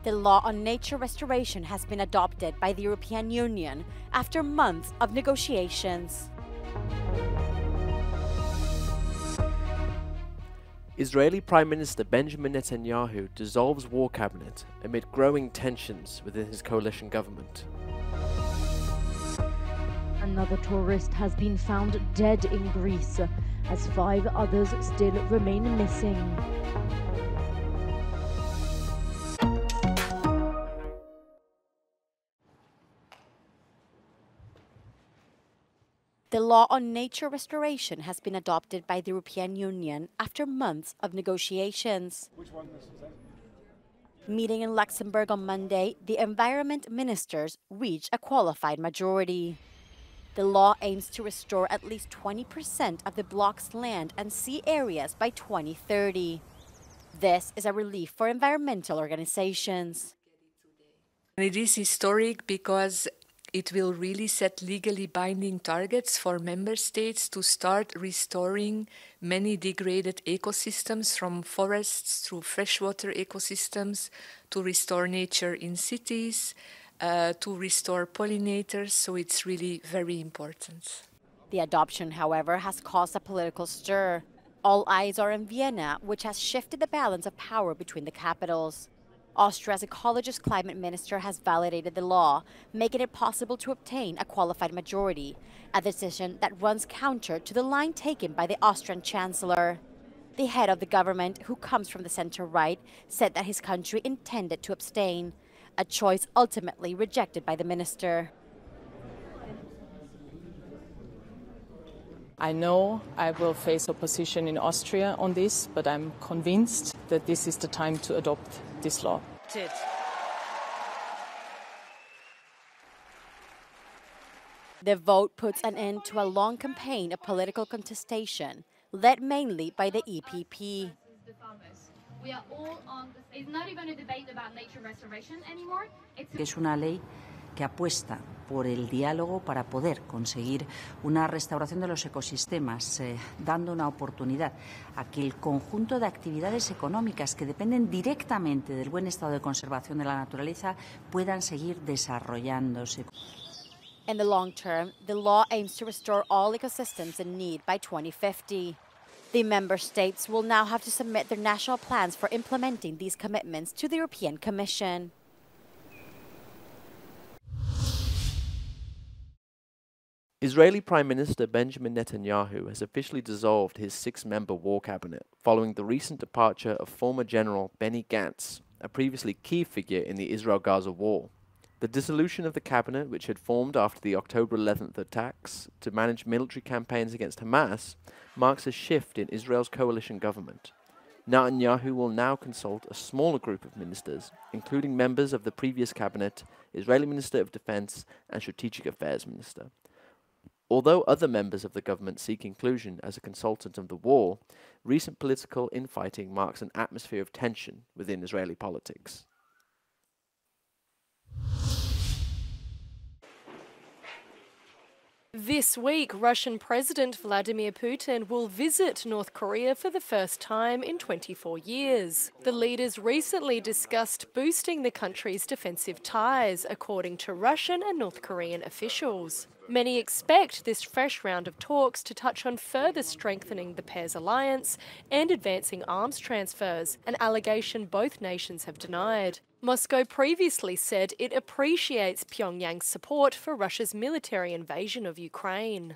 The law on nature restoration has been adopted by the European Union after months of negotiations. Israeli Prime Minister Benjamin Netanyahu dissolves war cabinet amid growing tensions within his coalition government. Another tourist has been found dead in Greece, as 5 others still remain missing. The law on nature restoration has been adopted by the European Union after months of negotiations. Meeting in Luxembourg on Monday, the environment ministers reached a qualified majority. The law aims to restore at least 20% of the bloc's land and sea areas by 2030. This is a relief for environmental organizations. It is historic because it will really set legally binding targets for member states to start restoring many degraded ecosystems, from forests through freshwater ecosystems, to restore nature in cities, to restore pollinators, so it's really very important. The adoption, however, has caused a political stir. All eyes are in Vienna, which has shifted the balance of power between the capitals. Austria's ecologist climate minister has validated the law, making it possible to obtain a qualified majority, a decision that runs counter to the line taken by the Austrian chancellor. The head of the government, who comes from the center-right, said that his country intended to abstain, a choice ultimately rejected by the minister. I know I will face opposition in Austria on this, but I'm convinced that this is the time to adopt this law. The vote puts an end to a long campaign of political contestation, led mainly by the EPP. We are all on this. It's not even a debate about nature restoration anymore. Es una ley que apuesta por el diálogo para poder conseguir una restauración de los ecosistemas, dando una oportunidad a que el conjunto de actividades económicas que dependen directamente del buen estado de conservación de la naturaleza puedan seguir desarrollándose. In the long term, the law aims to restore all ecosystems in need by 2050. The member states will now have to submit their national plans for implementing these commitments to the European Commission. Israeli Prime Minister Benjamin Netanyahu has officially dissolved his 6-member war cabinet following the recent departure of former General Benny Gantz, a previously key figure in the Israel-Gaza war. The dissolution of the cabinet, which had formed after the October 11th attacks to manage military campaigns against Hamas, marks a shift in Israel's coalition government. Netanyahu will now consult a smaller group of ministers, including members of the previous cabinet, Israeli Minister of Defense and Strategic Affairs Minister. Although other members of the government seek inclusion as a consultant of the war, recent political infighting marks an atmosphere of tension within Israeli politics. This week, Russian President Vladimir Putin will visit North Korea for the first time in 24 years. The leaders recently discussed boosting the country's defensive ties, according to Russian and North Korean officials. Many expect this fresh round of talks to touch on further strengthening the pair's alliance and advancing arms transfers, an allegation both nations have denied. Moscow previously said it appreciates Pyongyang's support for Russia's military invasion of Ukraine.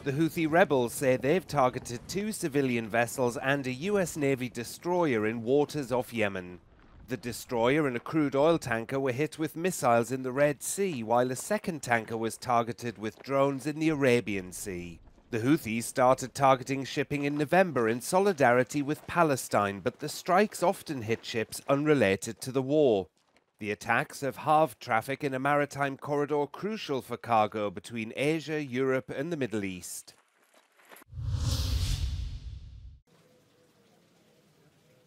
The Houthi rebels say they've targeted 2 civilian vessels and a US Navy destroyer in waters off Yemen. The destroyer and a crude oil tanker were hit with missiles in the Red Sea, while a second tanker was targeted with drones in the Arabian Sea. The Houthis started targeting shipping in November in solidarity with Palestine, but the strikes often hit ships unrelated to the war. The attacks have halved traffic in a maritime corridor crucial for cargo between Asia, Europe and the Middle East.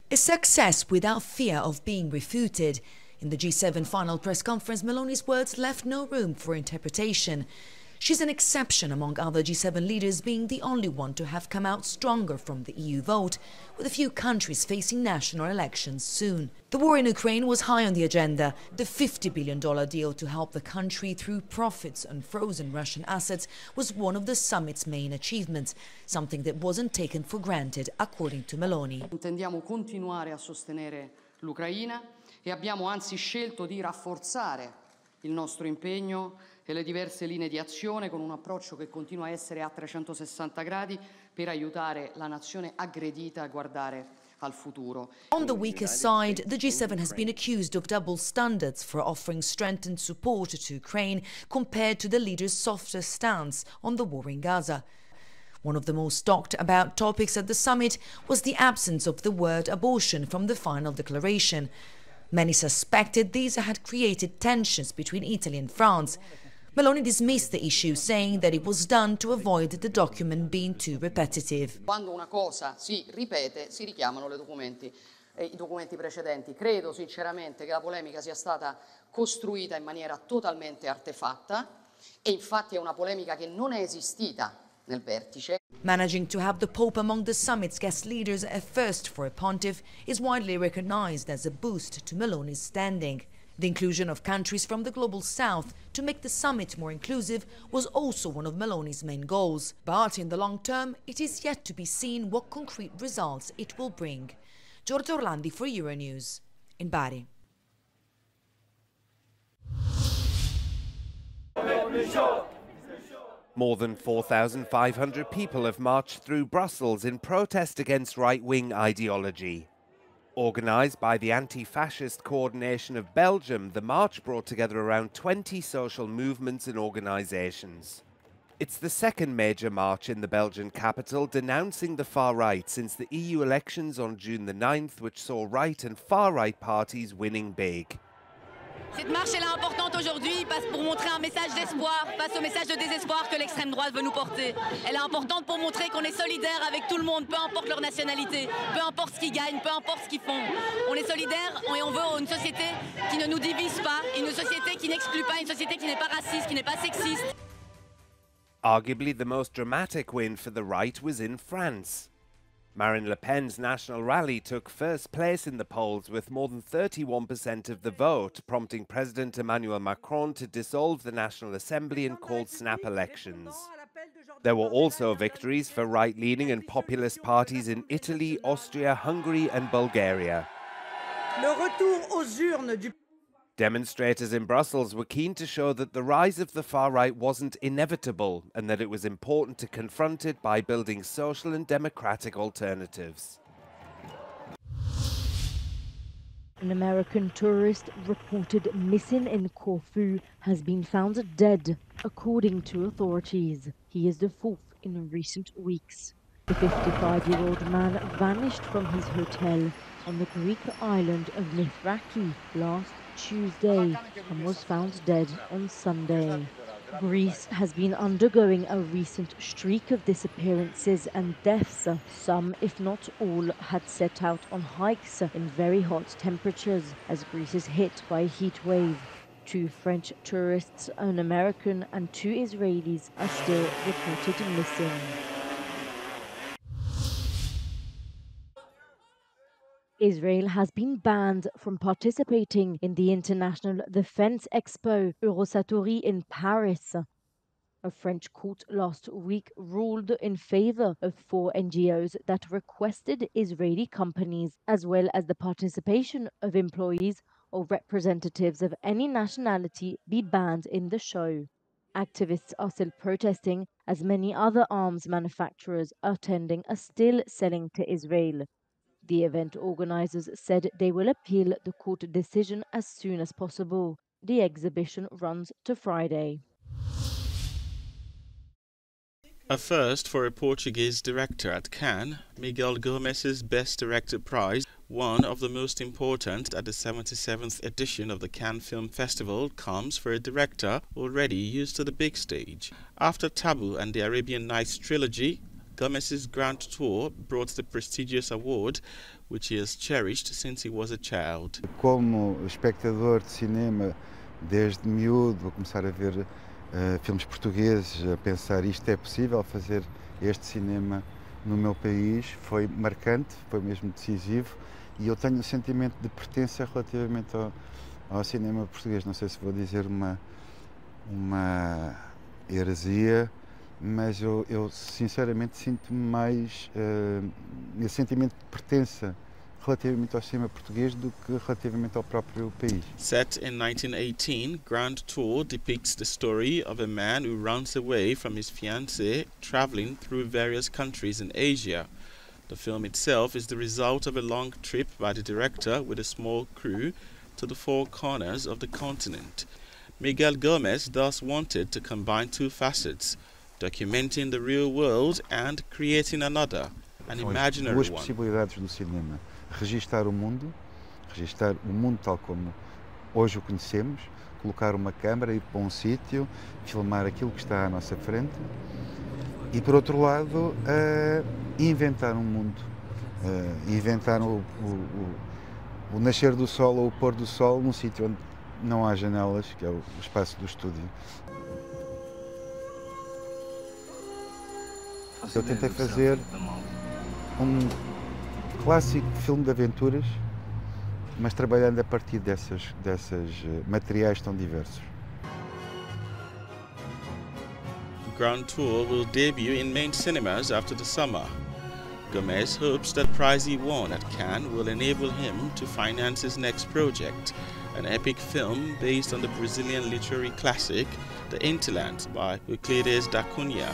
A success without fear of being refuted. In the G7 final press conference, Meloni's words left no room for interpretation. She's an exception among other G7 leaders, being the only one to have come out stronger from the EU vote, with a few countries facing national elections soon. The war in Ukraine was high on the agenda. The $50 billion deal to help the country through profits on frozen Russian assets was one of the summit's main achievements, something that wasn't taken for granted, according to Meloni. Intendiamo continuare a sostenere l'Ucraina e abbiamo anzi scelto di rafforzare il nostro impegno e le diverse linee di azione con un approccio che continua a essere a 360 gradi per aiutare la nazione aggredita a guardare al futuro. On the weaker side, the G7 has been accused of double standards for offering strengthened support to Ukraine compared to the leaders' softer stance on the war in Gaza. One of the most talked about topics at the summit was the absence of the word abortion from the final declaration. Many suspected these had created tensions between Italy and France. Meloni dismissed the issue, saying that it was done to avoid the document being too repetitive. Quando una cosa si ripete, si richiamano i documenti precedenti. Credo sinceramente che la polemica sia stata costruita in maniera totalmente artefatta e infatti è una polemica che non è esistita nel vertice. Managing to have the Pope among the summit's guest leaders, a first for a pontiff, is widely recognized as a boost to Meloni's standing. The inclusion of countries from the global south to make the summit more inclusive was also one of Meloni's main goals. But in the long term, it is yet to be seen what concrete results it will bring. Giorgio Orlandi for Euronews in Bari. More than 4,500 people have marched through Brussels in protest against right-wing ideology. Organised by the Anti-Fascist Coordination of Belgium, the march brought together around 20 social movements and organisations. It's the second major march in the Belgian capital denouncing the far right since the EU elections on June the 9th, which saw right and far right parties winning big. Cette marche est importante aujourd'hui pour montrer un message d'espoir face au message de désespoir que l'extrême droite veut nous porter. Elle est importante pour montrer qu'on est solidaire avec tout le monde, peu importe leur nationalité, peu importe ce qu'ils gagnent, peu importe ce qu'ils font. On est solidaires et on veut une société qui ne nous divise pas, une société qui n'exclut pas, une société qui n'est pas raciste, qui n'est pas sexiste. Arguably the most dramatic win for the right was in France. Marine Le Pen's national rally took first place in the polls with more than 31% of the vote, prompting President Emmanuel Macron to dissolve the National Assembly and call snap elections. There were also victories for right-leaning and populist parties in Italy, Austria, Hungary and Bulgaria. Le retour aux urnes du Demonstrators in Brussels were keen to show that the rise of the far right wasn't inevitable and that it was important to confront it by building social and democratic alternatives. An American tourist reported missing in Corfu has been found dead, according to authorities. He is the fourth in recent weeks. The 55-year-old man vanished from his hotel on the Greek island of Mithraki last Tuesday and was found dead on Sunday. Greece has been undergoing a recent streak of disappearances and deaths. Some, if not all, had set out on hikes in very hot temperatures as Greece is hit by a heat wave. 2 French tourists, an American and 2 Israelis are still reported missing. Israel has been banned from participating in the International Defense Expo Eurosatory in Paris. A French court last week ruled in favor of 4 NGOs that requested Israeli companies, as well as the participation of employees or representatives of any nationality, be banned in the show. Activists are still protesting, as many other arms manufacturers attending are still selling to Israel. The event organizers said they will appeal the court decision as soon as possible. The exhibition runs to Friday. A first for a Portuguese director at Cannes, Miguel Gomes' Best Director Prize, one of the most important at the 77th edition of the Cannes Film Festival, comes for a director already used to the big stage. After Taboo and the Arabian Nights trilogy, Gomes' Grand Tour brought the prestigious award, which he has cherished since he was a child. Como espectador de cinema, desde miúdo, vou começar a ver filmes portugueses, a pensar isto é possível fazer este cinema no meu país, foi marcante, foi mesmo decisivo, e eu tenho um sentimento de pertença relativamente ao cinema português. Não sei se vou dizer uma heresia, mas eu sinceramente sinto-me mais esse sentimento de pertença relativamente ao cinema português do que relativamente ao próprio país. Set in 1918, Grand Tour depicts the story of a man who runs away from his fiancée, traveling through various countries in Asia. The film itself is the result of a long trip by the director with a small crew to the four corners of the continent. Miguel Gomes thus wanted to combine two facets, documenting the real world and creating another, an imaginary duas one. possibilidades do cinema: registar o mundo tal como hoje o conhecemos, colocar uma câmara, ir para um sítio, filmar aquilo que está à nossa frente, e por outro lado inventar um mundo, inventar o nascer do sol ou o pôr do sol num sítio onde não há janelas, que é o espaço do estúdio. Eu tentei fazer um clássico filme de aventuras, mas trabalhando a partir dessas materiais tão diversos. Grand Tour will debut in main cinemas after the summer. Gomes hopes that prize he won at Cannes will enable him to finance his next project, an epic film based on the Brazilian literary classic The Hinterland by Euclides da Cunha.